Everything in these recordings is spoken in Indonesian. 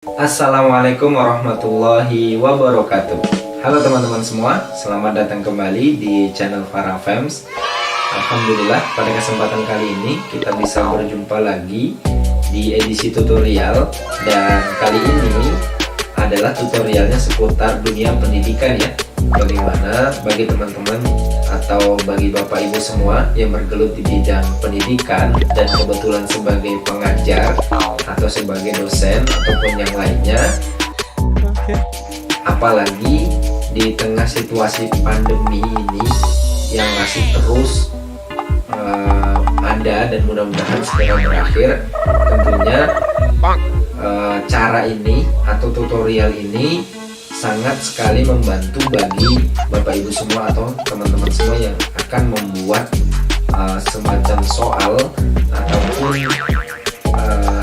Assalamualaikum warahmatullahi wabarakatuh. Halo teman-teman semua, selamat datang kembali di channel Farah Fems. Alhamdulillah, pada kesempatan kali ini kita bisa berjumpa lagi di edisi tutorial. Dan kali ini adalah tutorialnya seputar dunia pendidikan ya. Bagaimana bagi teman-teman atau bagi bapak ibu semua yang bergelut di bidang pendidikan dan kebetulan sebagai pengajar atau sebagai dosen ataupun yang lainnya, apalagi di tengah situasi pandemi ini yang masih terus ada dan mudah-mudahan segera berakhir. Tentunya cara ini atau tutorial ini sangat sekali membantu bagi bapak ibu semua atau teman-teman semua yang akan membuat semacam soal ataupun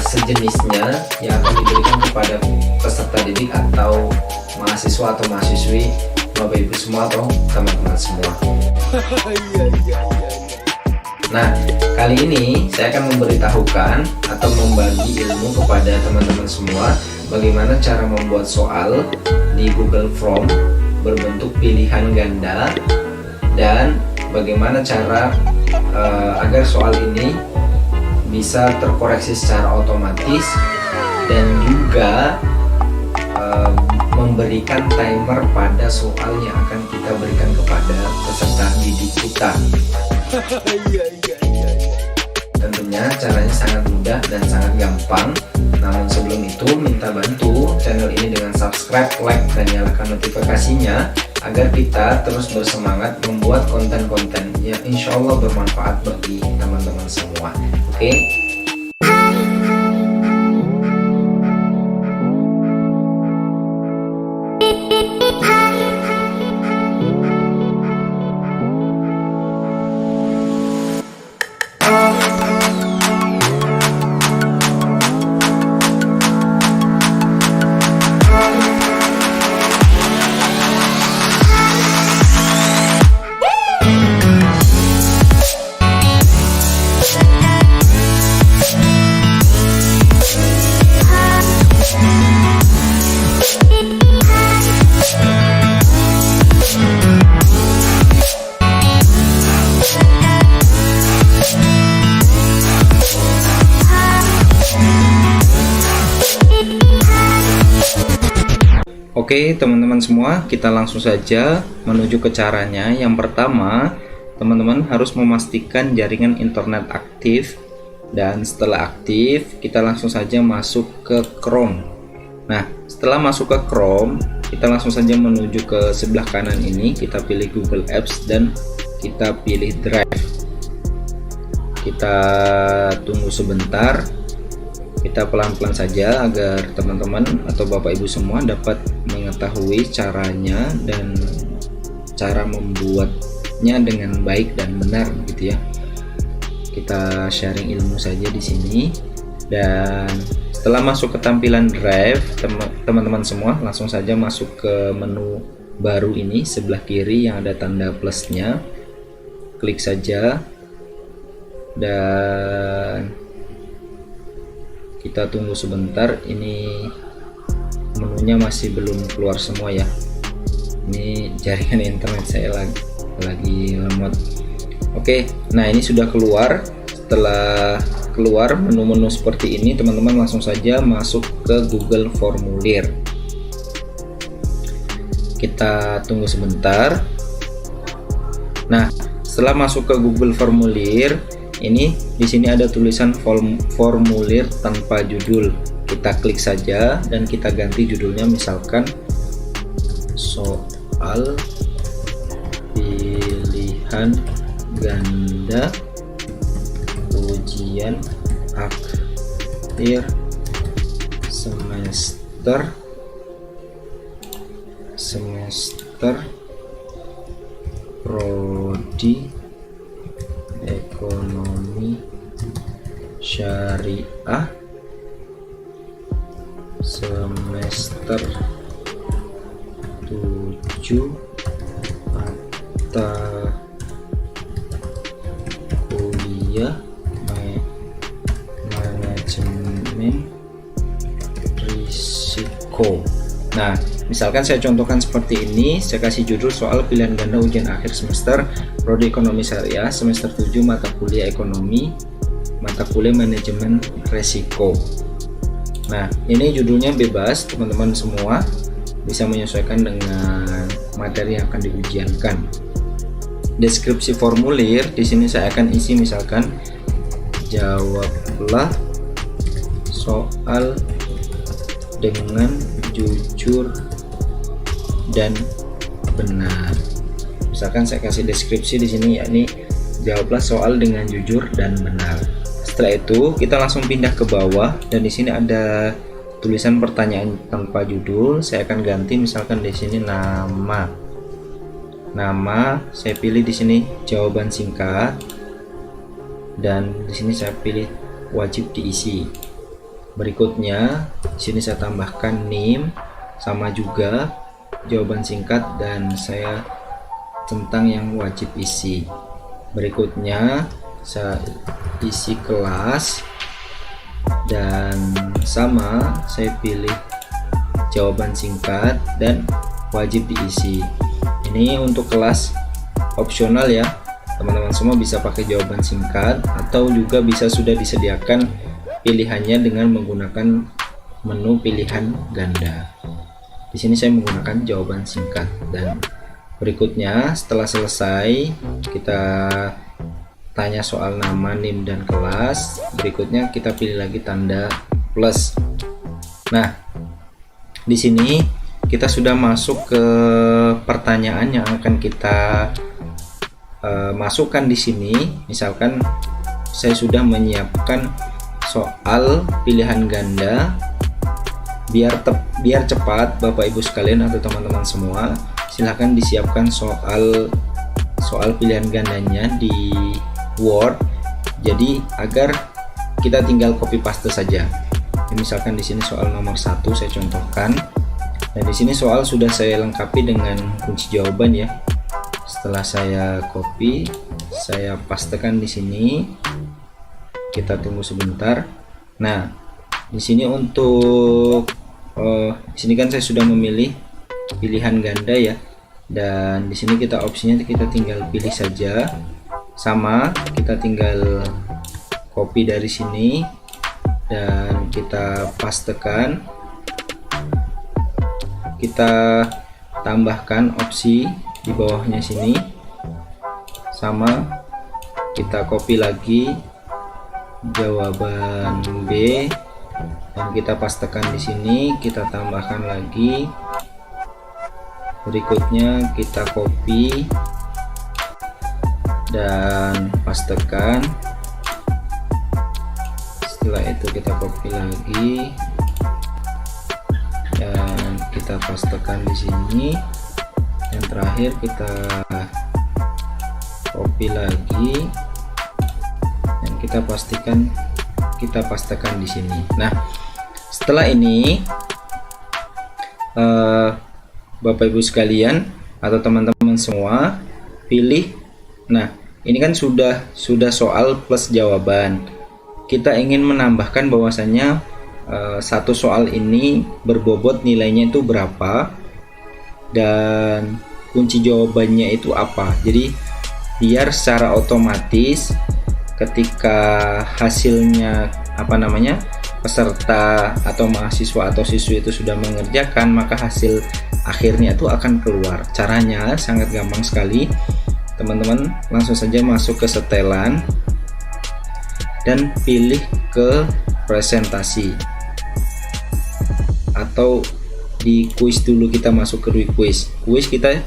sejenisnya yang akan diberikan kepada peserta didik atau mahasiswa atau mahasiswi bapak ibu semua atau teman-teman semua. Nah, kali ini saya akan memberitahukan atau membagi ilmu kepada teman-teman semua bagaimana cara membuat soal di Google Form berbentuk pilihan ganda dan bagaimana cara agar soal ini bisa terkoreksi secara otomatis dan juga memberikan timer pada soal yang akan kita berikan kepada peserta didik kita. Tentunya caranya sangat mudah dan sangat gampang. Namun sebelum itu minta bantu channel ini dengan subscribe, like, dan nyalakan notifikasinya agar kita terus bersemangat membuat konten-konten yang insya Allah bermanfaat bagi teman-teman semua. Oke? Oke teman-teman semua, kita langsung saja menuju ke caranya. Yang pertama, teman-teman harus memastikan jaringan internet aktif. Dan setelah aktif, kita langsung saja masuk ke Chrome. Nah, setelah masuk ke Chrome, kita langsung saja menuju ke sebelah kanan ini. Kita pilih Google Apps dan kita pilih Drive. Kita tunggu sebentar. Kita pelan-pelan saja agar teman-teman atau bapak ibu semua dapat mengetahui caranya dan cara membuatnya dengan baik dan benar gitu ya. Kita sharing ilmu saja di sini. Dan setelah masuk ke tampilan Drive, teman-teman semua langsung saja masuk ke menu baru ini sebelah kiri yang ada tanda plusnya. Klik saja dan kita tunggu sebentar. Ini menunya masih belum keluar semua ya. Ini jaringan internet saya lagi lemot. Oke, nah ini sudah keluar. Setelah keluar menu-menu seperti ini, teman-teman langsung saja masuk ke Google Formulir. Kita tunggu sebentar. Nah, setelah masuk ke Google Formulir, ini di sini ada tulisan formulir tanpa judul. Kita klik saja dan kita ganti judulnya, misalkan soal pilihan ganda ujian akhir semester prodi ekonomi syariah semester 7 mata kuliah manajemen riset resiko. Nah, misalkan saya contohkan seperti ini, saya kasih judul soal pilihan ganda ujian akhir semester Prodi Ekonomi Syariah semester 7 mata kuliah ekonomi, mata kuliah manajemen resiko. Nah, ini judulnya bebas, teman-teman semua bisa menyesuaikan dengan materi yang akan diujiankan. Deskripsi formulir di sini saya akan isi misalkan jawablah soal dengan jujur dan benar. Misalkan saya kasih deskripsi di sini, yakni jawablah soal dengan jujur dan benar. Setelah itu kita langsung pindah ke bawah dan di sini ada tulisan pertanyaan tanpa judul. Saya akan ganti misalkan di sini nama. Nama saya pilih di sini jawaban singkat dan di sini saya pilih wajib diisi. Berikutnya di sini saya tambahkan NIM sama juga jawaban singkat dan saya centang yang wajib isi. Berikutnya saya isi kelas dan sama saya pilih jawaban singkat dan wajib diisi. Ini untuk kelas opsional ya, teman-teman semua bisa pakai jawaban singkat atau juga bisa sudah disediakan pilihannya dengan menggunakan menu pilihan ganda. Di sini saya menggunakan jawaban singkat dan berikutnya setelah selesai kita tanya soal nama, NIM dan kelas. Berikutnya kita pilih lagi tanda plus. Nah, di sini kita sudah masuk ke pertanyaan yang akan kita masukkan di sini. Misalkan saya sudah menyiapkan soal pilihan ganda. Biar cepat Bapak Ibu sekalian atau teman-teman semua, silahkan disiapkan soal pilihan gandanya di Word. Jadi agar kita tinggal copy paste saja. Misalkan di sini soal nomor 1 saya contohkan. Dan di sini soal sudah saya lengkapi dengan kunci jawaban ya. Setelah saya copy, saya pastekan di sini. Kita tunggu sebentar. Nah, di sini untuk di sini kan saya sudah memilih pilihan ganda ya. Dan di sini kita opsinya kita tinggal pilih saja. Sama, kita tinggal copy dari sini dan kita pastekan. Kita tambahkan opsi di bawahnya sini. Sama, kita copy lagi jawaban B dan kita pastekan di sini, kita tambahkan lagi. Berikutnya kita copy dan pastekan. Setelah itu kita copy lagi dan kita pastekan di sini. Dan terakhir kita copy lagi dan kita pastekan di sini. Nah, setelah ini Bapak Ibu sekalian atau teman-teman semua pilih. Nah, ini kan sudah soal plus jawaban. Kita ingin menambahkan bahwasanya satu soal ini berbobot nilainya itu berapa dan kunci jawabannya itu apa. Jadi biar secara otomatis ketika hasilnya peserta atau mahasiswa atau siswi itu sudah mengerjakan, maka hasil akhirnya itu akan keluar. Caranya sangat gampang sekali, teman-teman. Langsung saja masuk ke setelan dan pilih ke presentasi, atau di quiz dulu. Kita masuk ke quiz. Quiz kita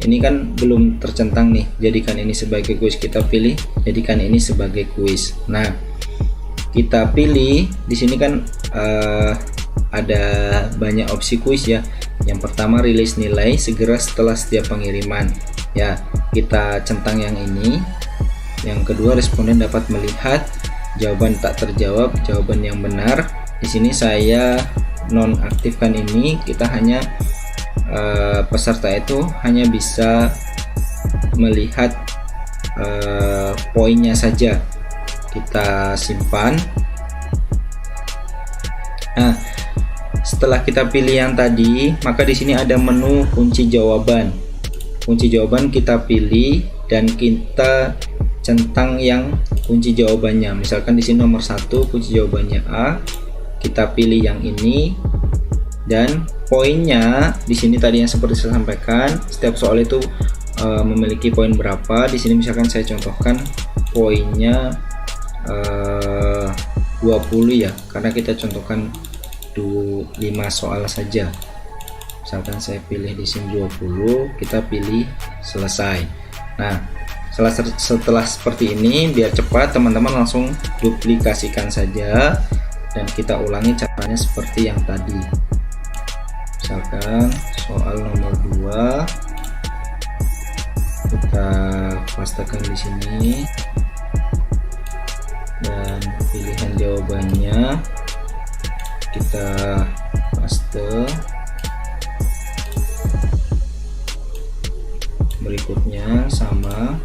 ini kan belum tercentang nih, jadikan ini sebagai quiz. Kita pilih jadikan ini sebagai quiz. Nah, kita pilih di sini kan ada banyak opsi quiz ya. Yang pertama, rilis nilai segera setelah setiap pengiriman. Ya, kita centang yang ini. Yang kedua, responden dapat melihat jawaban tak terjawab, jawaban yang benar. Di sini saya nonaktifkan ini. Kita hanya peserta itu hanya bisa melihat poinnya saja. Kita simpan. Nah, setelah kita pilih yang tadi, maka di sini ada menu kunci jawaban. Kunci jawaban kita pilih dan kita centang yang kunci jawabannya. Misalkan di sini nomor 1 kunci jawabannya A, kita pilih yang ini, dan poinnya di sini tadi yang seperti saya sampaikan, setiap soal itu memiliki poin berapa. Di sini misalkan saya contohkan poinnya 20 ya, karena kita contohkan 5 soal saja. Misalkan saya pilih di sini 20, kita pilih selesai. Nah, setelah seperti ini, biar cepat teman-teman langsung duplikasikan saja dan kita ulangi caranya seperti yang tadi. Misalkan soal nomor 2, kita pastekan di sini dan pilihan jawabannya kita paste. Berikutnya sama,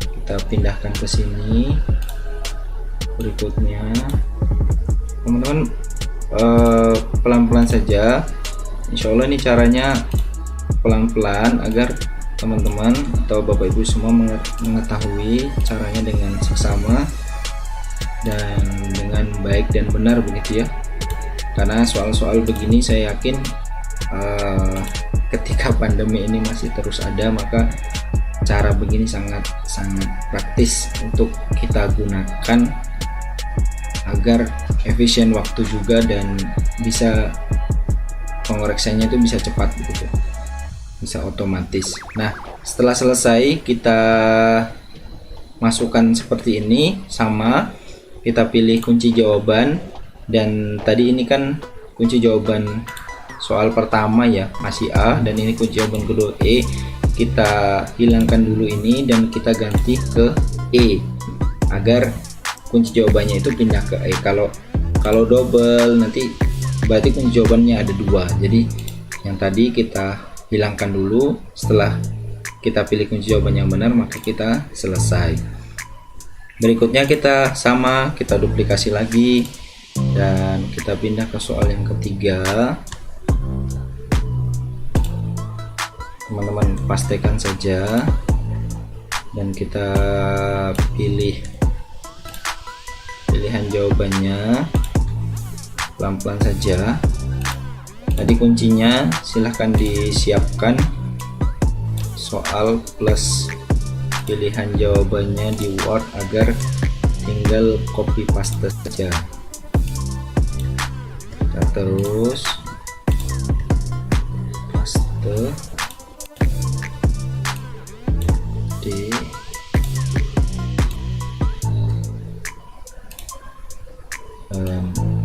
kita pindahkan ke sini. Berikutnya teman-teman pelan-pelan saja, insya Allah ini caranya pelan-pelan agar teman-teman atau bapak ibu semua mengetahui caranya dengan seksama dan dengan baik dan benar begitu ya. Karena soal-soal begini saya yakin ketika pandemi ini masih terus ada, maka cara begini sangat praktis untuk kita gunakan agar efisien waktu juga dan bisa pengoreksiannya itu bisa cepat begitu, bisa otomatis. Nah, setelah selesai kita masukkan seperti ini, sama kita pilih kunci jawaban, dan tadi ini kan kunci jawaban soal pertama ya masih A, dan ini kunci jawaban kedua E. Kita hilangkan dulu ini dan kita ganti ke E agar kunci jawabannya itu pindah ke E. Kalau double nanti berarti kunci jawabannya ada 2. Jadi yang tadi kita hilangkan dulu. Setelah kita pilih kunci jawaban yang benar, maka kita selesai. Berikutnya kita sama, kita duplikasi lagi dan kita pindah ke soal yang ketiga. Teman-teman pastikan saja dan kita pilih pilihan jawabannya, pelan-pelan saja. Tadi kuncinya silahkan disiapkan soal plus pilihan jawabannya di Word agar tinggal copy paste saja. Kita terus paste D,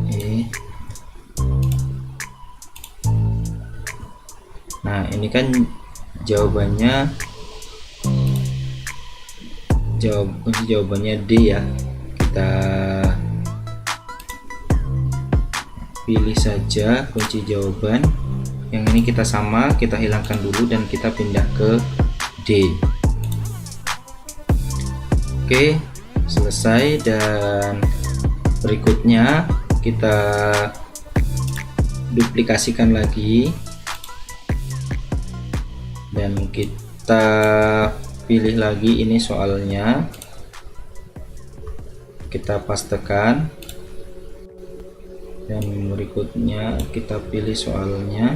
E. Nah, ini kan jawabannya, kunci jawabannya D ya. Kita pilih saja kunci jawaban yang ini, kita sama, kita hilangkan dulu dan kita pindah ke D. Oke, selesai. Dan berikutnya kita duplikasikan lagi dan kita pilih lagi ini soalnya, kita pastekan dan berikutnya kita pilih soalnya,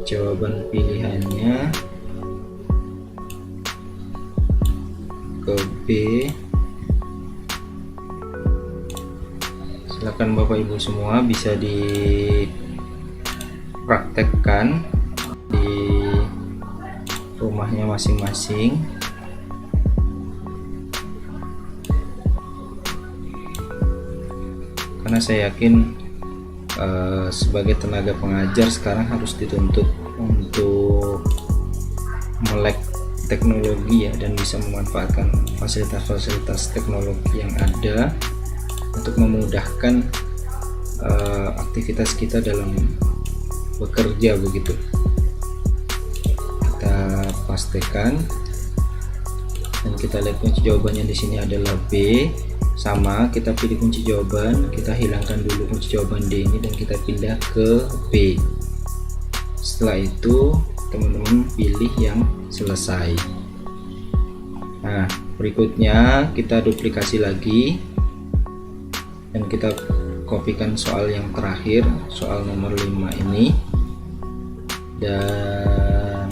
jawaban pilihannya ke B. Silakan Bapak Ibu semua bisa dipraktekkan di rumahnya masing-masing. Karena saya yakin sebagai tenaga pengajar sekarang harus dituntut untuk melek teknologi ya, dan bisa memanfaatkan fasilitas-fasilitas teknologi yang ada untuk memudahkan aktivitas kita dalam bekerja begitu. Kita pastikan dan kita lihat kunci jawabannya di sini adalah B. sama, kita pilih kunci jawaban, kita hilangkan dulu kunci jawaban D ini dan kita pindah ke B. Setelah itu teman-teman pilih yang selesai. Nah, berikutnya kita duplikasi lagi dan kita kopikan soal yang terakhir, soal nomor 5 ini, dan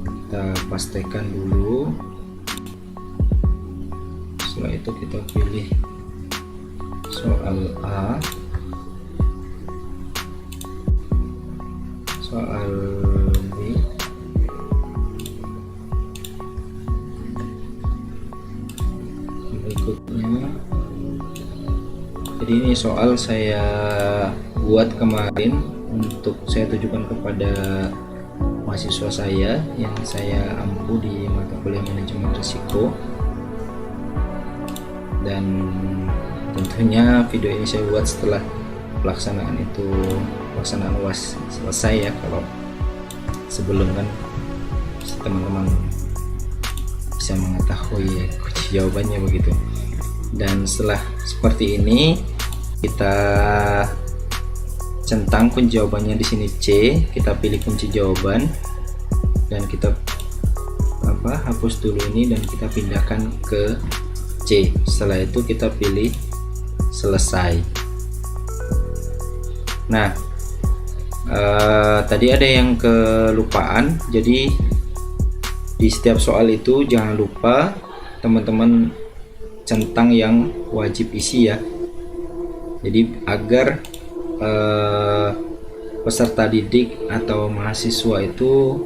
kita pastekan dulu. Setelah itu kita pilih soal A, soal B, berikutnya. Jadi ini soal saya buat kemarin untuk saya tujukan kepada mahasiswa saya yang saya ampu di mata kuliah manajemen risiko. Dan tentunya video ini saya buat setelah pelaksanaan UAS selesai ya. Kalau sebelum kan teman-teman bisa mengetahui kunci jawabannya begitu. Dan setelah seperti ini kita centang kunci jawabannya di sini C, kita pilih kunci jawaban dan kita hapus dulu ini dan kita pindahkan ke C. Setelah itu kita pilih selesai. Nah, tadi ada yang kelupaan, jadi di setiap soal itu jangan lupa teman-teman centang yang wajib isi ya. Jadi agar peserta didik atau mahasiswa itu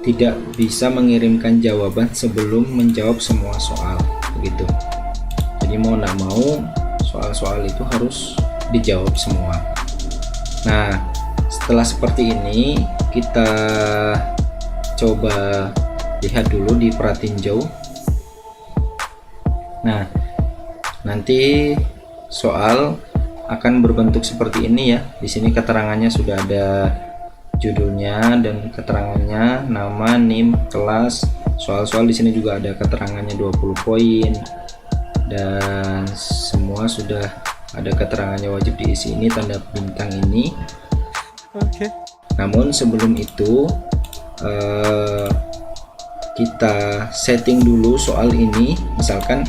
tidak bisa mengirimkan jawaban sebelum menjawab semua soal begitu. Jadi mau tidak mau soal-soal itu harus dijawab semua. Nah, setelah seperti ini kita coba lihat dulu di pratinjau. Nah, nanti soal akan berbentuk seperti ini ya. Di sini keterangannya sudah ada judulnya dan keterangannya, nama, NIM, kelas. Soal-soal di sini juga ada keterangannya 20 poin dan semua sudah ada keterangannya, wajib diisi ini tanda bintang ini. Oke. Namun sebelum itu kita setting dulu soal ini. Misalkan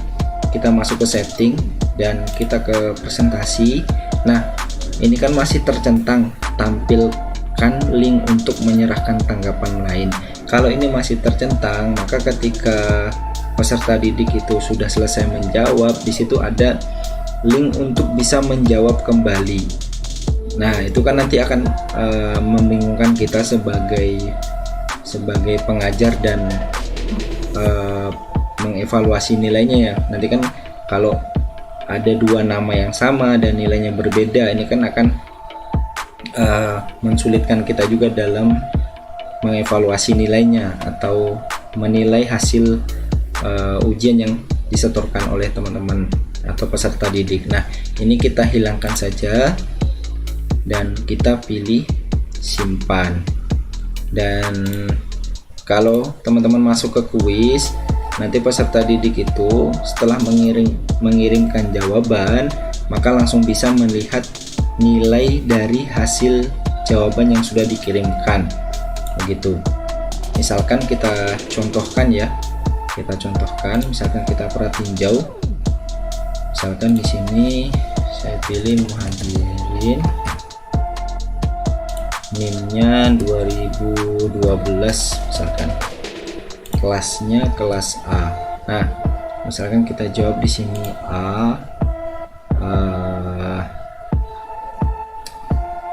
kita masuk ke setting dan kita ke presentasi. Nah, ini kan masih tercentang tampilkan link untuk menyerahkan tanggapan lain. Kalau ini masih tercentang, maka ketika peserta didik itu sudah selesai menjawab, di situ ada link untuk bisa menjawab kembali. Nah, itu kan nanti akan membingungkan kita sebagai pengajar dan mengevaluasi nilainya ya. Nanti kan kalau ada dua nama yang sama dan nilainya berbeda, ini kan akan mensulitkan kita juga dalam mengevaluasi nilainya atau menilai hasil ujian yang disetorkan oleh teman-teman atau peserta didik. Nah, ini kita hilangkan saja dan kita pilih simpan. Dan kalau teman-teman masuk ke kuis, nanti peserta didik itu setelah mengirimkan jawaban, maka langsung bisa melihat nilai dari hasil jawaban yang sudah dikirimkan begitu. Misalkan kita contohkan ya, misalkan kita pratinjau. Misalkan di sini saya pilih Muhajirin, NIM-nya 2012 misalkan, kelasnya kelas A. Nah, misalkan kita jawab di sini A,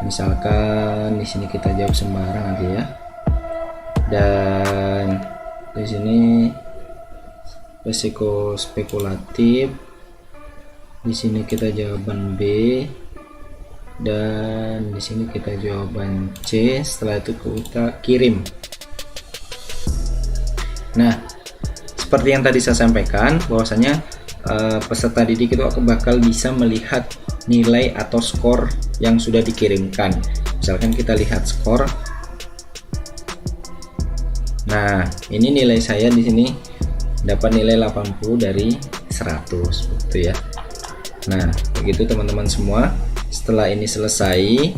misalkan di sini kita jawab sembarang aja ya. Dan di sini resiko spekulatif, di sini kita jawaban B, dan di sini kita jawaban C. Setelah itu kita kirim. Nah, seperti yang tadi saya sampaikan, bahwasanya peserta didik itu bakal bisa melihat nilai atau skor yang sudah dikirimkan. Misalkan kita lihat skor. Nah, ini nilai saya di sini dapat nilai 80 dari 100 gitu ya. Nah begitu teman-teman semua. Setelah ini selesai,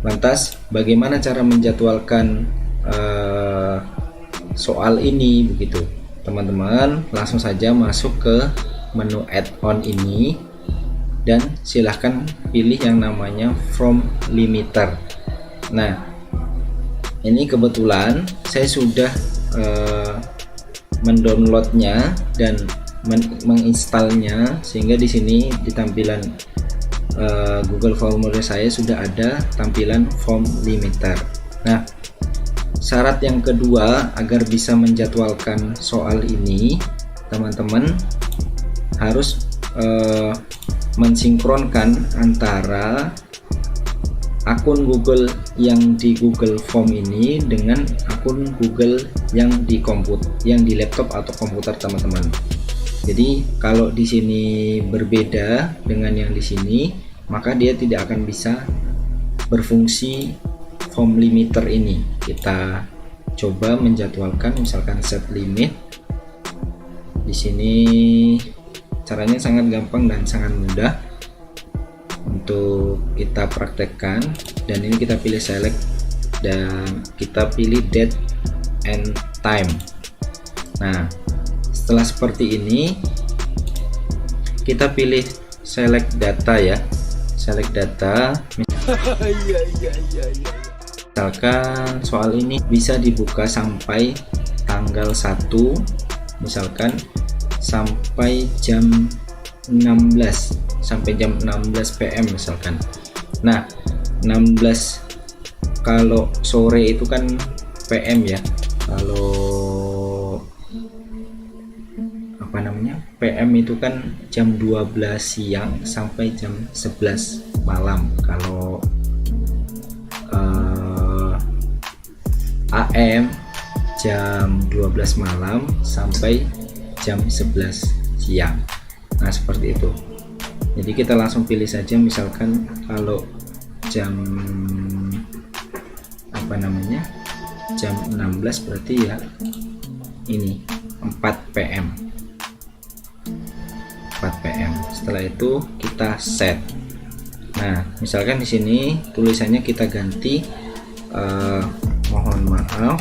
lantas bagaimana cara menjadwalkan soal ini begitu teman-teman. Langsung saja masuk ke menu add-on ini dan silahkan pilih yang namanya form limiter. Nah ini kebetulan saya sudah mendownloadnya dan menginstalnya, sehingga di sini di tampilan Google Formulir saya sudah ada tampilan form limiter. Nah syarat yang kedua agar bisa menjadwalkan soal ini, teman-teman harus mensinkronkan antara akun Google yang di Google Form ini dengan akun Google yang di laptop atau komputer teman-teman. Jadi kalau di sini berbeda dengan yang di sini, maka dia tidak akan bisa berfungsi form limiter ini. Kita coba menjadwalkan, misalkan set limit. Di sini caranya sangat gampang dan sangat mudah untuk kita praktekkan. Dan ini kita pilih select dan kita pilih date and time. Nah setelah seperti ini, kita pilih select data ya, select data. Misalkan soal ini bisa dibuka sampai tanggal 1, misalkan sampai jam 16 PM misalkan. Nah 16 kalau sore itu kan PM ya, kalau PM itu kan jam 12 siang sampai jam 11 malam. Kalau AM jam 12 malam sampai jam 11 siang. Nah seperti itu. Jadi kita langsung pilih saja, misalkan kalau jam jam 16 berarti ya ini 4 PM. Setelah itu kita set. Nah misalkan di sini tulisannya kita ganti mohon maaf,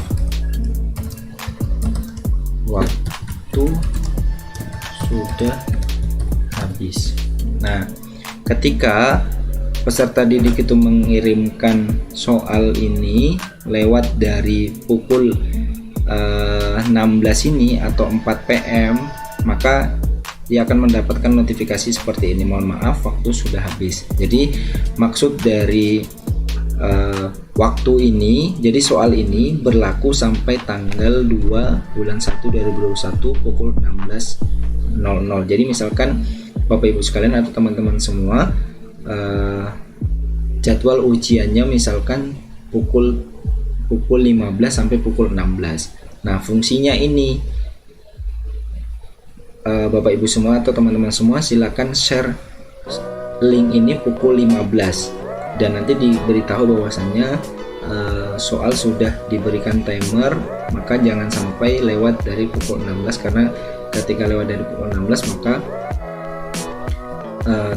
waktu sudah habis. Nah ketika peserta didik itu mengirimkan soal ini lewat dari pukul 16 ini atau 4 PM, maka dia akan mendapatkan notifikasi seperti ini, mohon maaf waktu sudah habis. Jadi maksud dari waktu ini, jadi soal ini berlaku sampai tanggal 2 bulan 1 2021 pukul 16.00. Jadi misalkan Bapak Ibu sekalian atau teman-teman semua, jadwal ujiannya misalkan pukul 15 sampai pukul 16. Nah fungsinya ini Bapak Ibu semua atau teman-teman semua silakan share link ini pukul 15 dan nanti diberitahu bahwasannya soal sudah diberikan timer, maka jangan sampai lewat dari pukul 16, karena ketika lewat dari pukul 16 maka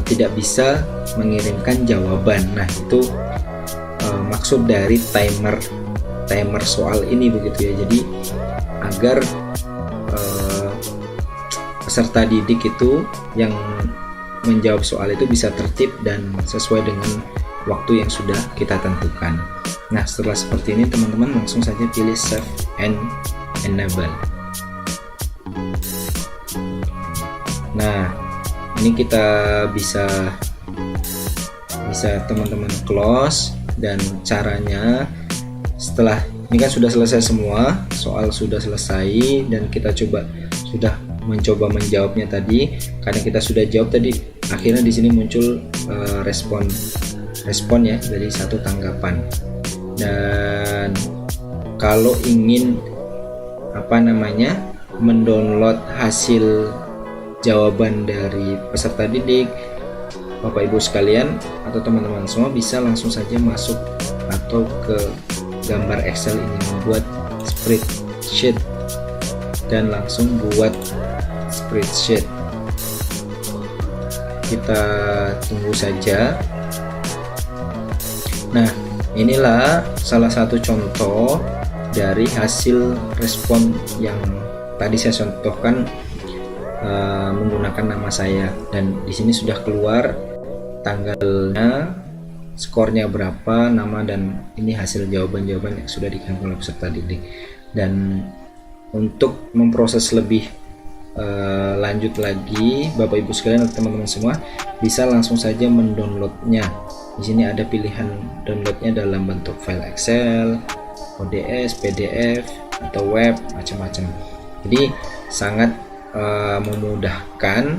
tidak bisa mengirimkan jawaban. Nah itu maksud dari timer soal ini begitu ya. Jadi agar peserta didik itu yang menjawab soal itu bisa tertib dan sesuai dengan waktu yang sudah kita tentukan. Nah setelah seperti ini teman-teman langsung saja pilih save and enable. Nah ini kita bisa teman-teman close. Dan caranya, setelah ini kan sudah selesai semua, soal sudah selesai dan kita sudah mencoba menjawabnya tadi. Karena kita sudah jawab tadi, akhirnya di sini muncul respon ya dari satu tanggapan. Dan kalau ingin mendownload hasil jawaban dari peserta didik, Bapak Ibu sekalian atau teman-teman semua bisa langsung saja masuk atau ke gambar Excel ini, membuat spreadsheet dan langsung buat spreadsheet. kita tunggu saja. Nah, inilah salah satu contoh dari hasil respon yang tadi saya contohkan menggunakan nama saya, dan di sini sudah keluar tanggalnya, skornya berapa, nama, dan ini hasil jawaban-jawaban yang sudah dikirim oleh peserta didik. Dan untuk memproses lebih lanjut lagi, Bapak Ibu sekalian atau teman-teman semua bisa langsung saja mendownloadnya. Di sini ada pilihan downloadnya dalam bentuk file Excel, ODS, PDF, atau web, macam-macam. Jadi sangat memudahkan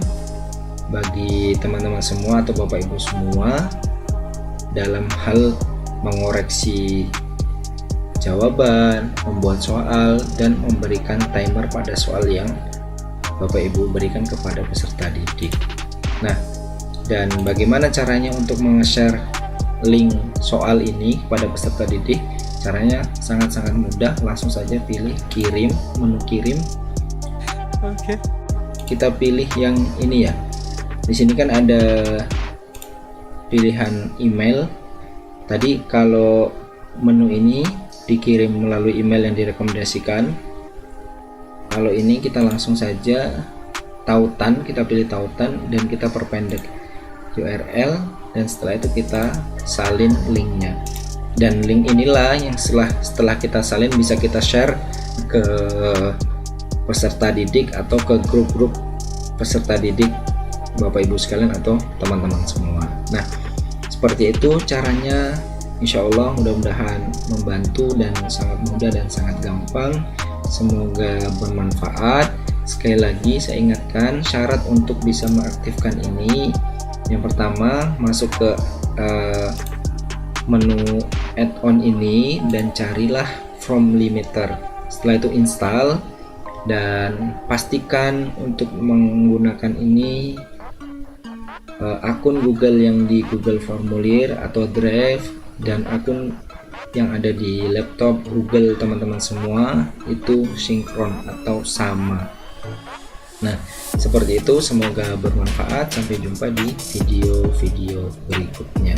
bagi teman-teman semua atau Bapak Ibu semua dalam hal mengoreksi jawaban, membuat soal, dan memberikan timer pada soal yang Bapak Ibu berikan kepada peserta didik. Nah, dan bagaimana caranya untuk meng-share link soal ini kepada peserta didik? Caranya sangat-sangat mudah, langsung saja pilih kirim, menu kirim. Oke. Kita pilih yang ini ya. Di sini kan ada pilihan email. Tadi kalau menu ini dikirim melalui email yang direkomendasikan. Kalau ini kita langsung saja tautan, kita pilih tautan dan kita perpendek URL, dan setelah itu kita salin linknya. Dan link inilah yang setelah kita salin bisa kita share ke peserta didik atau ke grup-grup peserta didik Bapak Ibu sekalian atau teman-teman semua. Nah, seperti itu caranya. Insya Allah mudah-mudahan membantu dan sangat mudah dan sangat gampang. Semoga bermanfaat. Sekali lagi saya ingatkan, syarat untuk bisa mengaktifkan ini, yang pertama masuk ke menu add-on ini dan carilah from limiter. Setelah itu install, dan pastikan untuk menggunakan ini akun Google yang di Google Formulir atau Drive, dan akun yang ada di laptop Google teman-teman semua itu sinkron atau sama. Nah, seperti itu. Semoga bermanfaat. Sampai jumpa di video-video berikutnya.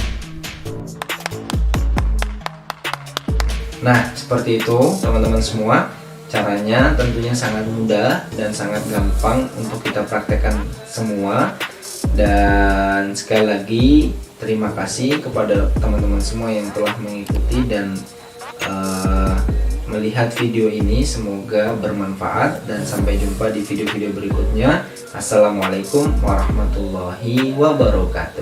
Nah, seperti itu teman-teman semua. Caranya tentunya sangat mudah dan sangat gampang untuk kita praktekkan semua. Dan sekali lagi terima kasih kepada teman-teman semua yang telah mengikuti dan melihat video ini. Semoga bermanfaat dan sampai jumpa di video-video berikutnya. Assalamualaikum warahmatullahi wabarakatuh.